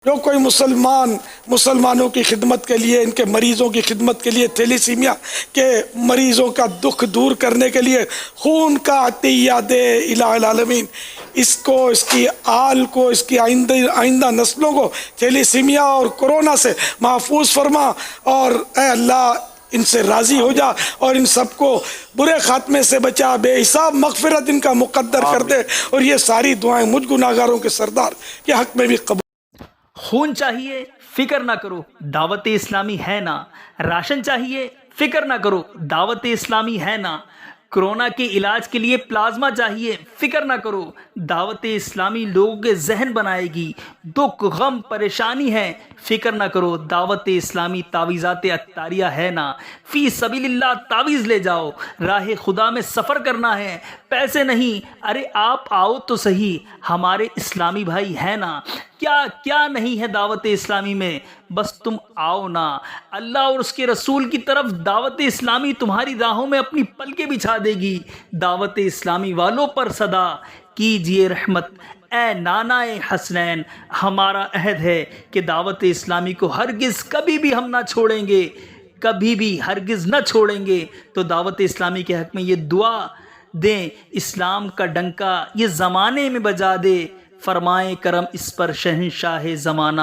جو کوئی مسلمانوں کی خدمت کے لیے، ان کے مریضوں کی خدمت کے لیے، تھیلیسیمیا کے مریضوں کا دکھ دور کرنے کے لیے خون کا عطیہ دے الہ العالمین، اس کو، اس کی آل کو، اس کی آئندہ نسلوں کو تھیلیسیمیا اور کورونا سے محفوظ فرما، اور اے اللہ ان سے راضی ہو جا اور ان سب کو برے خاتمے سے بچا، بے حساب مغفرت ان کا مقدر کر دے، اور یہ ساری دعائیں مجھ گناہگاروں کے سردار کے حق میں بھی قبول۔ خون چاہیے فکر نہ کرو، دعوت اسلامی ہے نا۔ راشن چاہیے فکر نہ کرو، دعوت اسلامی ہے نا۔ کرونا کے علاج کے لیے پلازما چاہیے فکر نہ کرو، دعوت اسلامی لوگوں کے ذہن بنائے گی۔ دکھ غم پریشانی ہے فکر نہ کرو، دعوت اسلامی تعویذات عطاریہ ہے نا۔ فی سبیل اللہ تعویذ لے جاؤ، راہ خدا میں سفر کرنا ہے، پیسے نہیں، ارے آپ آؤ تو صحیح، ہمارے اسلامی بھائی ہے نا۔ کیا نہیں ہے دعوت اسلامی میں، بس تم آؤ نا۔ اللہ اور اس کے رسول کی طرف دعوت اسلامی تمہاری راہوں میں اپنی پلکیں بچھا دے گی۔ دعوت اسلامی والوں پر صدا کیجئے رحمت، اے نانا حسنین۔ ہمارا عہد ہے کہ دعوت اسلامی کو ہرگز کبھی بھی ہم نہ چھوڑیں گے، کبھی بھی ہرگز نہ چھوڑیں گے۔ تو دعوت اسلامی کے حق میں یہ دعا دیں، اسلام کا ڈنکا یہ زمانے میں بجا دے، فرمائے کرم اس پر شہنشاہ زمانہ۔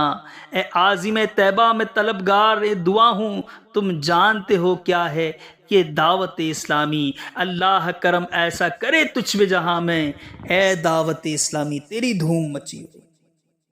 اے عازم طیبہ میں طلبگار دعا ہوں، تم جانتے ہو کیا ہے یہ دعوت اسلامی۔ اللہ کرم ایسا کرے تجھ پہ جہاں میں، اے دعوت اسلامی تیری دھوم مچی ہو۔